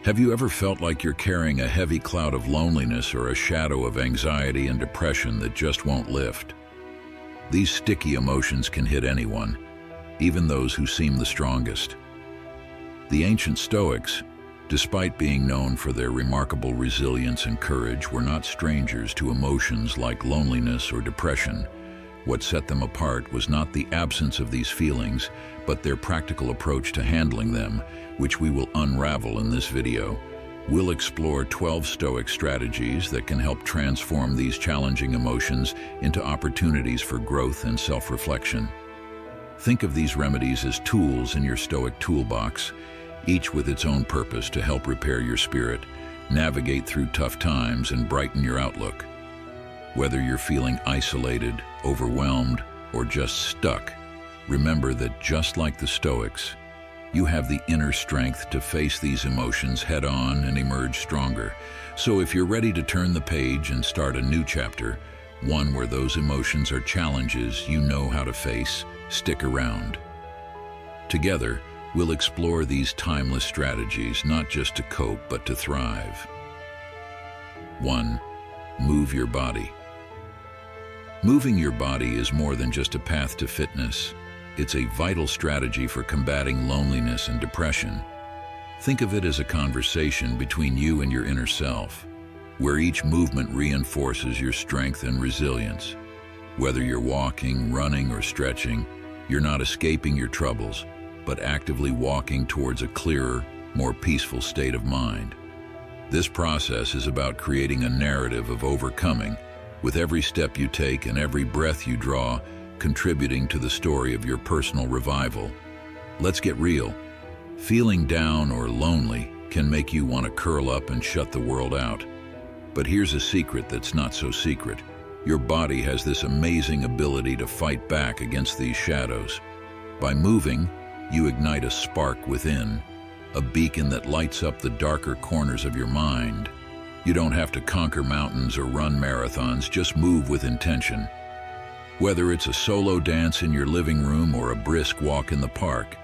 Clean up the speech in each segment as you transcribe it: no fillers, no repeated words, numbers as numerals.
Have you ever felt like you're carrying a heavy cloud of loneliness or a shadow of anxiety and depression that just won't lift? These sticky emotions can hit anyone, even those who seem the strongest. The ancient Stoics, despite being known for their remarkable resilience and courage, were not strangers to emotions like loneliness or depression. What set them apart was not the absence of these feelings, but their practical approach to handling them, which we will unravel in this video. We'll explore 12 Stoic strategies that can help transform these challenging emotions into opportunities for growth and self-reflection. Think of these remedies as tools in your Stoic toolbox, each with its own purpose to help repair your spirit, navigate through tough times, and brighten your outlook. Whether you're feeling isolated, overwhelmed, or just stuck, remember that just like the Stoics, you have the inner strength to face these emotions head-on and emerge stronger. So if you're ready to turn the page and start a new chapter, one where those emotions are challenges you know how to face, stick around. Together, we'll explore these timeless strategies, not just to cope, but to thrive. 1. Move your body. Moving your body is more than just a path to fitness. It's a vital strategy for combating loneliness and depression. Think of it as a conversation between you and your inner self, where each movement reinforces your strength and resilience. Whether you're walking, running, or stretching, you're not escaping your troubles, but actively walking towards a clearer, more peaceful state of mind. This process is about creating a narrative of overcoming, with every step you take and every breath you draw contributing to the story of your personal revival. Let's get real. Feeling down or lonely can make you want to curl up and shut the world out. But here's a secret that's not so secret. Your body has this amazing ability to fight back against these shadows. By moving, you ignite a spark within, a beacon that lights up the darker corners of your mind. You don't have to conquer mountains or run marathons, just move with intention. Whether it's a solo dance in your living room or a brisk walk in the park,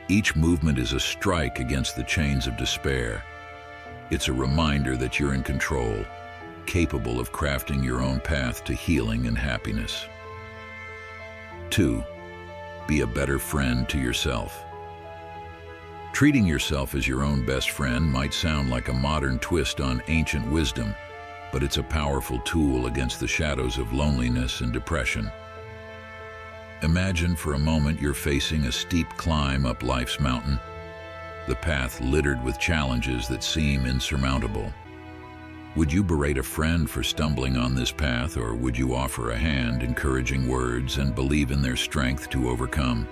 each movement is a strike against the chains of despair. It's a reminder that you're in control, capable of crafting your own path to healing and happiness. 2. Be a better friend to yourself. Treating yourself as your own best friend might sound like a modern twist on ancient wisdom, but it's a powerful tool against the shadows of loneliness and depression. Imagine for a moment you're facing a steep climb up life's mountain, the path littered with challenges that seem insurmountable. Would you berate a friend for stumbling on this path, or would you offer a hand, encouraging words, and believe in their strength to overcome?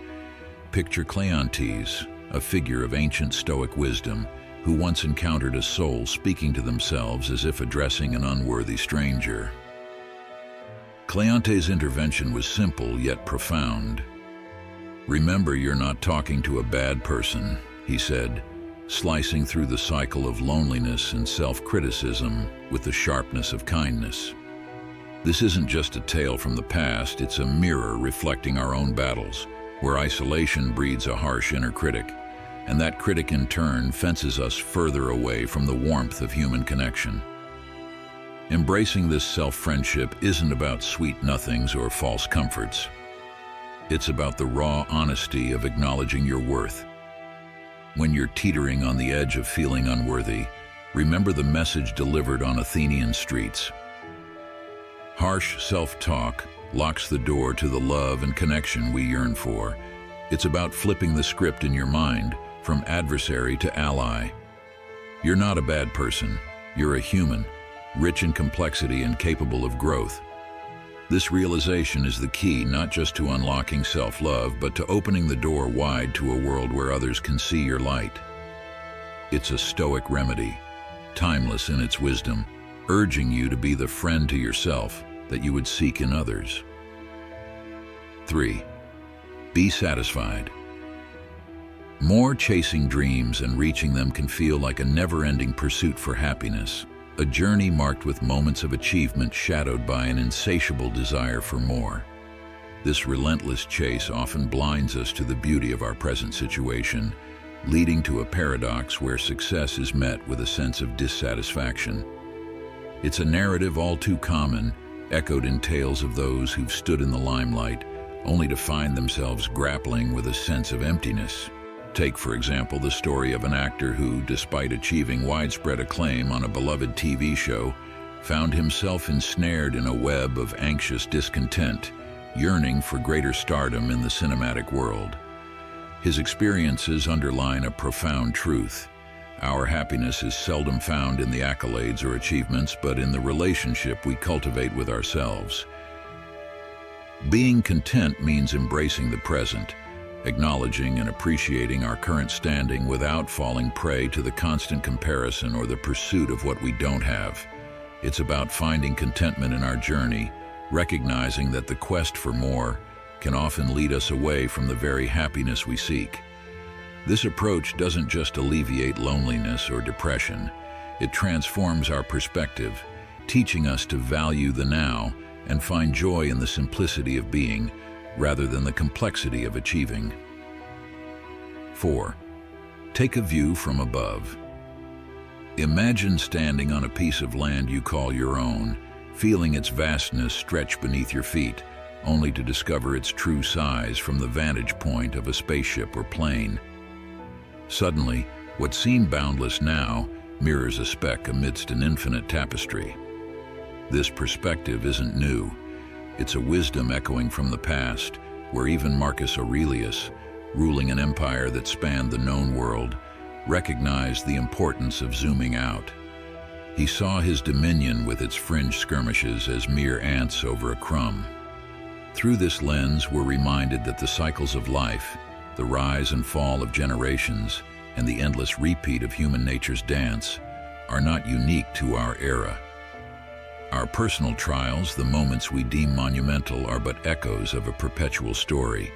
Picture Cleanthes, a figure of ancient Stoic wisdom, who once encountered a soul speaking to themselves as if addressing an unworthy stranger. Cleanthes' intervention was simple yet profound. "Remember, you're not talking to a bad person," he said, slicing through the cycle of loneliness and self-criticism with the sharpness of kindness. This isn't just a tale from the past, it's a mirror reflecting our own battles, where isolation breeds a harsh inner critic, and that critic in turn fences us further away from the warmth of human connection. Embracing this self-friendship isn't about sweet nothings or false comforts. It's about the raw honesty of acknowledging your worth. When you're teetering on the edge of feeling unworthy, remember the message delivered on Athenian streets. Harsh self-talk locks the door to the love and connection we yearn for. It's about flipping the script in your mind, from adversary to ally. You're not a bad person. You're a human, rich in complexity and capable of growth. This realization is the key not just to unlocking self-love, but to opening the door wide to a world where others can see your light. It's a Stoic remedy, timeless in its wisdom, urging you to be the friend to yourself that you would seek in others. 3. Be satisfied. More chasing dreams and reaching them can feel like a never-ending pursuit for happiness, a journey marked with moments of achievement shadowed by an insatiable desire for more. This relentless chase often blinds us to the beauty of our present situation, leading to a paradox where success is met with a sense of dissatisfaction. It's a narrative all too common, echoed in tales of those who've stood in the limelight, only to find themselves grappling with a sense of emptiness. Take, for example, the story of an actor who, despite achieving widespread acclaim on a beloved TV show, found himself ensnared in a web of anxious discontent, yearning for greater stardom in the cinematic world. His experiences underline a profound truth. Our happiness is seldom found in the accolades or achievements, but in the relationship we cultivate with ourselves. Being content means embracing the present, acknowledging and appreciating our current standing without falling prey to the constant comparison or the pursuit of what we don't have. It's about finding contentment in our journey, recognizing that the quest for more can often lead us away from the very happiness we seek. This approach doesn't just alleviate loneliness or depression, it transforms our perspective, teaching us to value the now and find joy in the simplicity of being rather than the complexity of achieving. 4. Take a view from above. Imagine standing on a piece of land you call your own, feeling its vastness stretch beneath your feet, only to discover its true size from the vantage point of a spaceship or plane. Suddenly, what seemed boundless now mirrors a speck amidst an infinite tapestry. This perspective isn't new. It's a wisdom echoing from the past, where even Marcus Aurelius, ruling an empire that spanned the known world, recognized the importance of zooming out. He saw his dominion with its fringe skirmishes as mere ants over a crumb. Through this lens, we're reminded that the cycles of life, the rise and fall of generations, and the endless repeat of human nature's dance, are not unique to our era. Our personal trials, the moments we deem monumental, are but echoes of a perpetual story.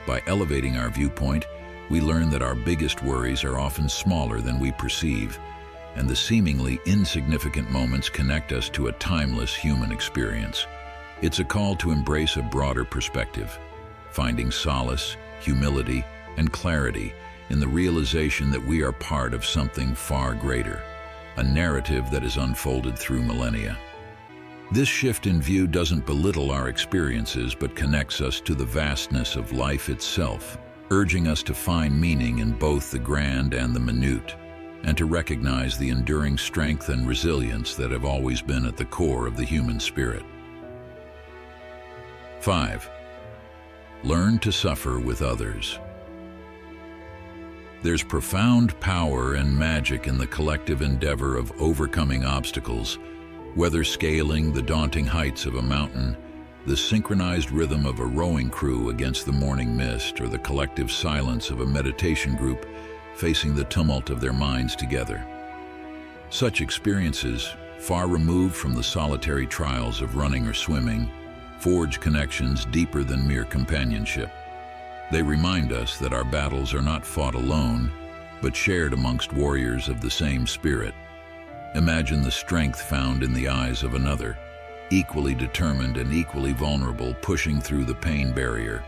By elevating our viewpoint, we learn that our biggest worries are often smaller than we perceive, and the seemingly insignificant moments connect us to a timeless human experience. It's a call to embrace a broader perspective, finding solace, humility, and clarity in the realization that we are part of something far greater, a narrative that is unfolded through millennia. This shift in view doesn't belittle our experiences but connects us to the vastness of life itself, urging us to find meaning in both the grand and the minute, and to recognize the enduring strength and resilience that have always been at the core of the human spirit. 5. Learn to suffer with others. There's profound power and magic in the collective endeavor of overcoming obstacles, whether scaling the daunting heights of a mountain, the synchronized rhythm of a rowing crew against the morning mist, or the collective silence of a meditation group facing the tumult of their minds together. Such experiences, far removed from the solitary trials of running or swimming, forge connections deeper than mere companionship. They remind us that our battles are not fought alone, but shared amongst warriors of the same spirit. Imagine the strength found in the eyes of another, equally determined and equally vulnerable, pushing through the pain barrier.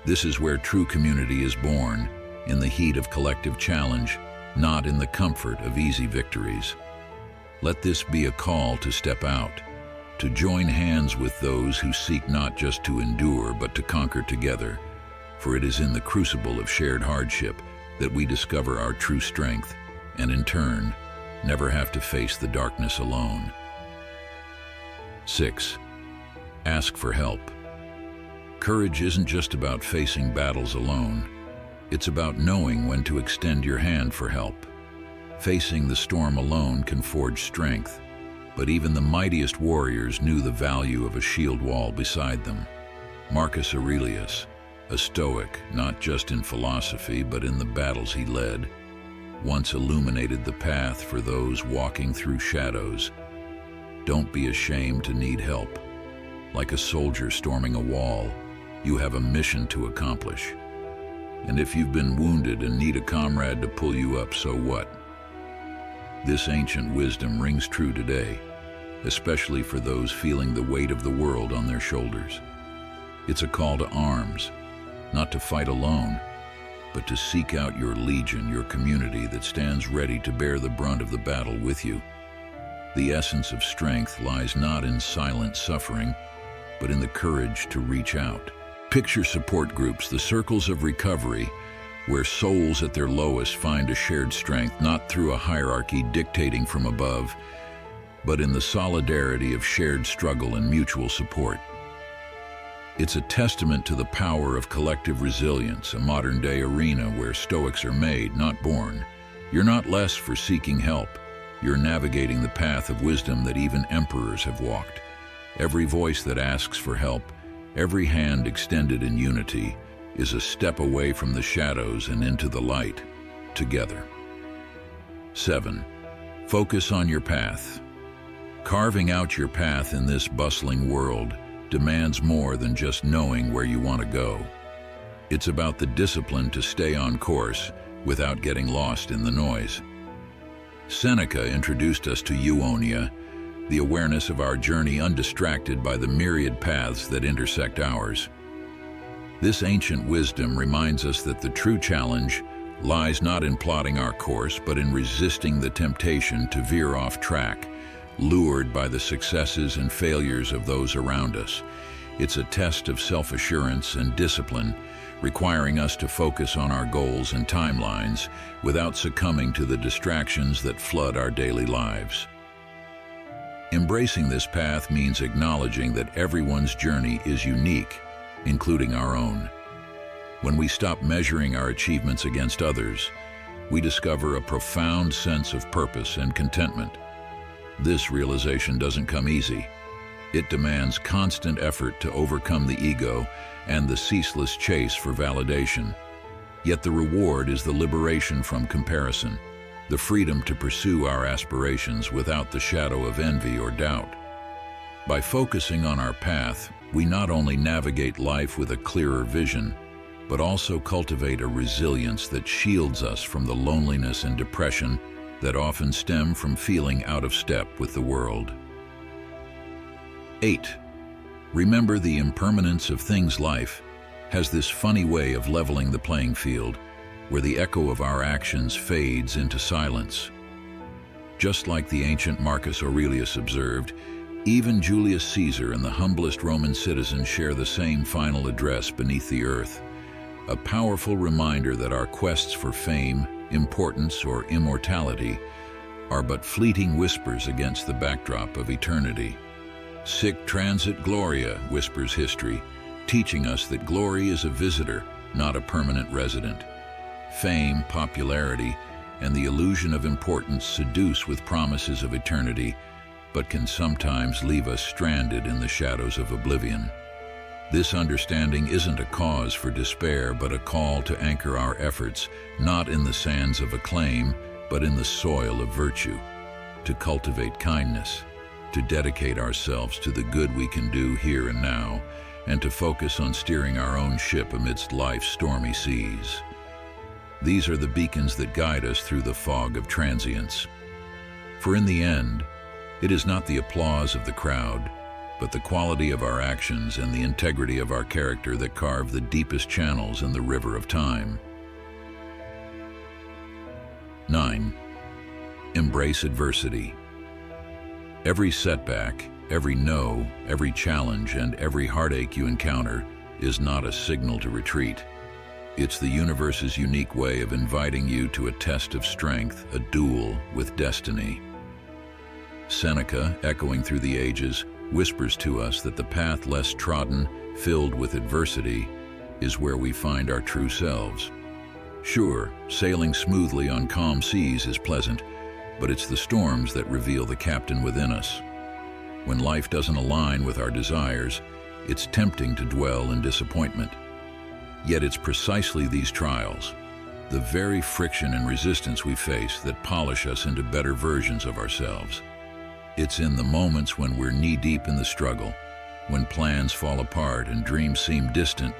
This is where true community is born, in the heat of collective challenge, not in the comfort of easy victories. Let this be a call to step out, to join hands with those who seek not just to endure but to conquer together, for it is in the crucible of shared hardship that we discover our true strength, and in turn, never have to face the darkness alone. 6. Ask for help. Courage isn't just about facing battles alone. It's about knowing when to extend your hand for help. Facing the storm alone can forge strength, but even the mightiest warriors knew the value of a shield wall beside them. Marcus Aurelius, a Stoic not just in philosophy but in the battles he led, once illuminated the path for those walking through shadows. Don't be ashamed to need help. Like a soldier storming a wall, you have a mission to accomplish. And if you've been wounded and need a comrade to pull you up, so what? This ancient wisdom rings true today, especially for those feeling the weight of the world on their shoulders. It's a call to arms, not to fight alone, but to seek out your legion, your community that stands ready to bear the brunt of the battle with you. The essence of strength lies not in silent suffering, but in the courage to reach out. Picture support groups, the circles of recovery, where souls at their lowest find a shared strength, not through a hierarchy dictating from above, but in the solidarity of shared struggle and mutual support. It's a testament to the power of collective resilience, a modern-day arena where Stoics are made, not born. You're not less for seeking help. You're navigating the path of wisdom that even emperors have walked. Every voice that asks for help, every hand extended in unity, is a step away from the shadows and into the light, together. 7. Focus on your path. Carving out your path in this bustling world demands more than just knowing where you want to go. It's about the discipline to stay on course without getting lost in the noise. Seneca introduced us to euonia, the awareness of our journey undistracted by the myriad paths that intersect ours. This ancient wisdom reminds us that the true challenge lies not in plotting our course, but in resisting the temptation to veer off track, lured by the successes and failures of those around us. It's a test of self-assurance and discipline, requiring us to focus on our goals and timelines without succumbing to the distractions that flood our daily lives. Embracing this path means acknowledging that everyone's journey is unique, including our own. When we stop measuring our achievements against others, we discover a profound sense of purpose and contentment. This realization doesn't come easy. It demands constant effort to overcome the ego and the ceaseless chase for validation. Yet the reward is the liberation from comparison, the freedom to pursue our aspirations without the shadow of envy or doubt. By focusing on our path, we not only navigate life with a clearer vision, but also cultivate a resilience that shields us from the loneliness and depression that often stem from feeling out of step with the world. 8. Remember, the impermanence of things. Life has this funny way of leveling the playing field, where the echo of our actions fades into silence. Just like the ancient Marcus Aurelius observed, even Julius Caesar and the humblest Roman citizen share the same final address beneath the earth, a powerful reminder that our quests for fame, importance, or immortality are but fleeting whispers against the backdrop of eternity. Sic transit gloria, whispers history, teaching us that glory is a visitor, not a permanent resident. Fame, popularity, and the illusion of importance seduce with promises of eternity, but can sometimes leave us stranded in the shadows of oblivion. This understanding isn't a cause for despair, but a call to anchor our efforts, not in the sands of acclaim, but in the soil of virtue, to cultivate kindness, to dedicate ourselves to the good we can do here and now, and to focus on steering our own ship amidst life's stormy seas. These are the beacons that guide us through the fog of transience. For in the end, it is not the applause of the crowd, but the quality of our actions and the integrity of our character that carve the deepest channels in the river of time. 9. Embrace adversity. Every setback, every no, every challenge, and every heartache you encounter is not a signal to retreat. It's the universe's unique way of inviting you to a test of strength, a duel with destiny. Seneca, echoing through the ages, whispers to us that the path less trodden, filled with adversity, is where we find our true selves. Sure, sailing smoothly on calm seas is pleasant, but it's the storms that reveal the captain within us. When life doesn't align with our desires, it's tempting to dwell in disappointment. Yet it's precisely these trials, the very friction and resistance we face, that polish us into better versions of ourselves. It's in the moments when we're knee-deep in the struggle, when plans fall apart and dreams seem distant,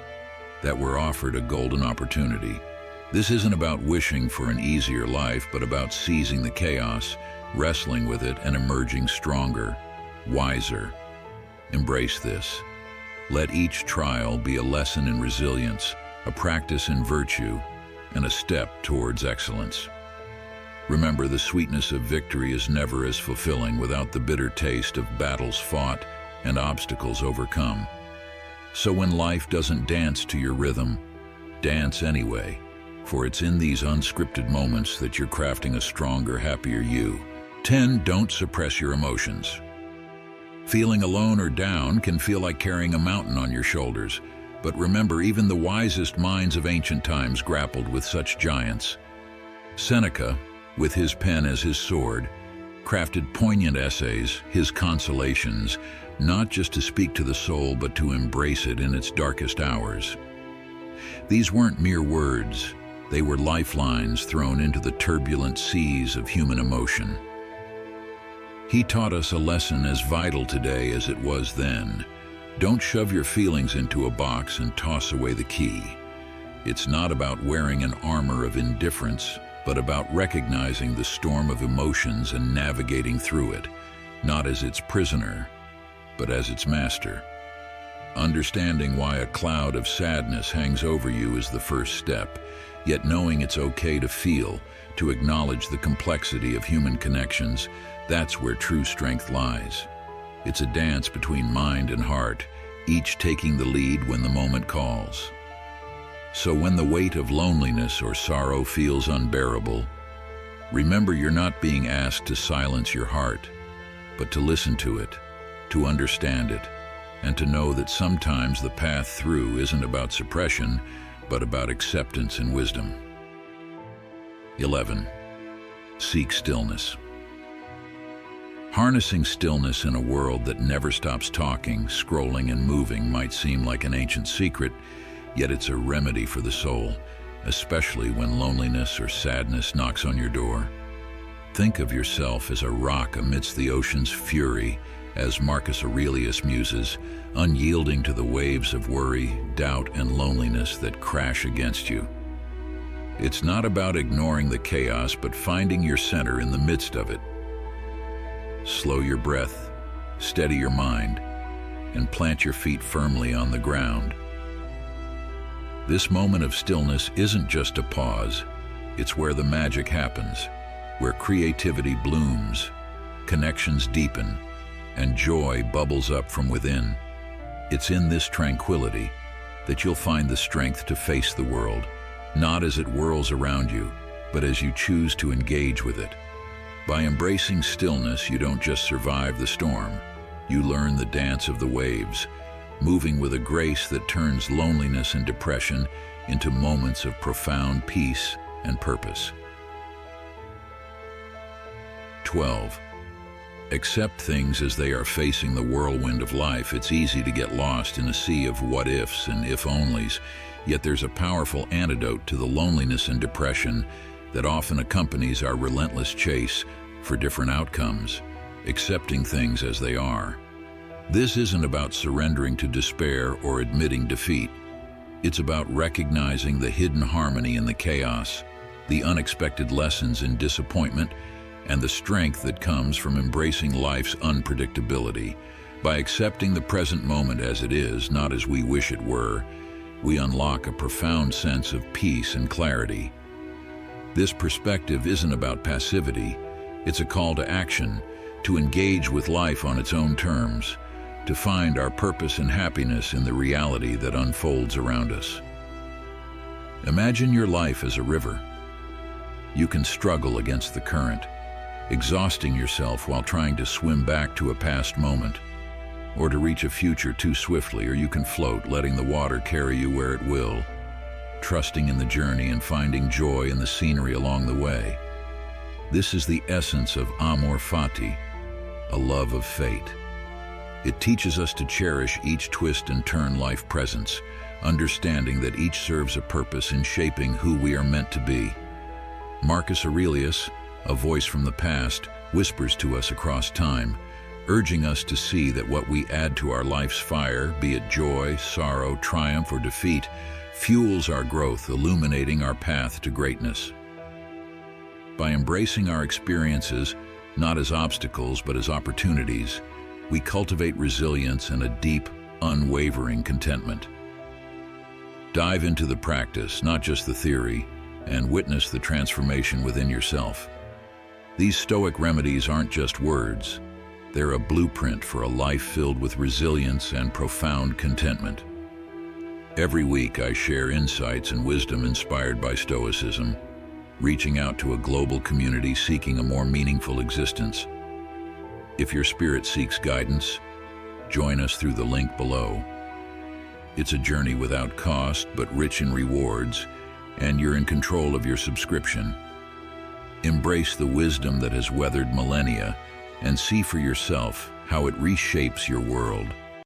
that we're offered a golden opportunity. This isn't about wishing for an easier life, but about seizing the chaos, wrestling with it, and emerging stronger, wiser. Embrace this. Let each trial be a lesson in resilience, a practice in virtue, and a step towards excellence. Remember, the sweetness of victory is never as fulfilling without the bitter taste of battles fought and obstacles overcome. So when life doesn't dance to your rhythm, dance anyway, for it's in these unscripted moments that you're crafting a stronger, happier you. 10. Don't suppress your emotions. Feeling alone or down can feel like carrying a mountain on your shoulders, but remember, even the wisest minds of ancient times grappled with such giants. Seneca, with his pen as his sword, crafted poignant essays, his consolations, not just to speak to the soul but to embrace it in its darkest hours. These weren't mere words, they were lifelines thrown into the turbulent seas of human emotion. He taught us a lesson as vital today as it was then. Don't shove your feelings into a box and toss away the key. It's not about wearing an armor of indifference, but about recognizing the storm of emotions and navigating through it, not as its prisoner, but as its master. Understanding why a cloud of sadness hangs over you is the first step, yet knowing it's okay to feel, to acknowledge the complexity of human connections, that's where true strength lies. It's a dance between mind and heart, each taking the lead when the moment calls. So when the weight of loneliness or sorrow feels unbearable, remember you're not being asked to silence your heart, but to listen to it, to understand it, and to know that sometimes the path through isn't about suppression, but about acceptance and wisdom. 11. Seek stillness. Harnessing stillness in a world that never stops talking, scrolling, and moving might seem like an ancient secret, yet it's a remedy for the soul, especially when loneliness or sadness knocks on your door. Think of yourself as a rock amidst the ocean's fury, as Marcus Aurelius muses, unyielding to the waves of worry, doubt, and loneliness that crash against you. It's not about ignoring the chaos, but finding your center in the midst of it. Slow your breath, steady your mind, and plant your feet firmly on the ground. This moment of stillness isn't just a pause, it's where the magic happens, where creativity blooms, connections deepen, and joy bubbles up from within. It's in this tranquility that you'll find the strength to face the world, not as it whirls around you, but as you choose to engage with it. By embracing stillness, you don't just survive the storm, you learn the dance of the waves, moving with a grace that turns loneliness and depression into moments of profound peace and purpose. 12. Accept things as they are. Facing the whirlwind of life, it's easy to get lost in a sea of what-ifs and if-onlys, yet there's a powerful antidote to the loneliness and depression that often accompanies our relentless chase for different outcomes, accepting things as they are. This isn't about surrendering to despair or admitting defeat. It's about recognizing the hidden harmony in the chaos, the unexpected lessons in disappointment, and the strength that comes from embracing life's unpredictability. By accepting the present moment as it is, not as we wish it were, we unlock a profound sense of peace and clarity. This perspective isn't about passivity, it's a call to action, to engage with life on its own terms, to find our purpose and happiness in the reality that unfolds around us. Imagine your life as a river. You can struggle against the current, exhausting yourself while trying to swim back to a past moment, or to reach a future too swiftly, or you can float, letting the water carry you where it will, trusting in the journey and finding joy in the scenery along the way. This is the essence of amor fati, a love of fate. It teaches us to cherish each twist and turn life presents, understanding that each serves a purpose in shaping who we are meant to be. Marcus Aurelius, a voice from the past, whispers to us across time, urging us to see that what we add to our life's fire, be it joy, sorrow, triumph, or defeat, fuels our growth, illuminating our path to greatness. By embracing our experiences, not as obstacles but as opportunities, we cultivate resilience and a deep, unwavering contentment. Dive into the practice, not just the theory, and witness the transformation within yourself. These Stoic remedies aren't just words. They're a blueprint for a life filled with resilience and profound contentment. Every week I share insights and wisdom inspired by Stoicism, reaching out to a global community seeking a more meaningful existence. If your spirit seeks guidance, join us through the link below. It's a journey without cost, but rich in rewards, and you're in control of your subscription. Embrace the wisdom that has weathered millennia and see for yourself how it reshapes your world.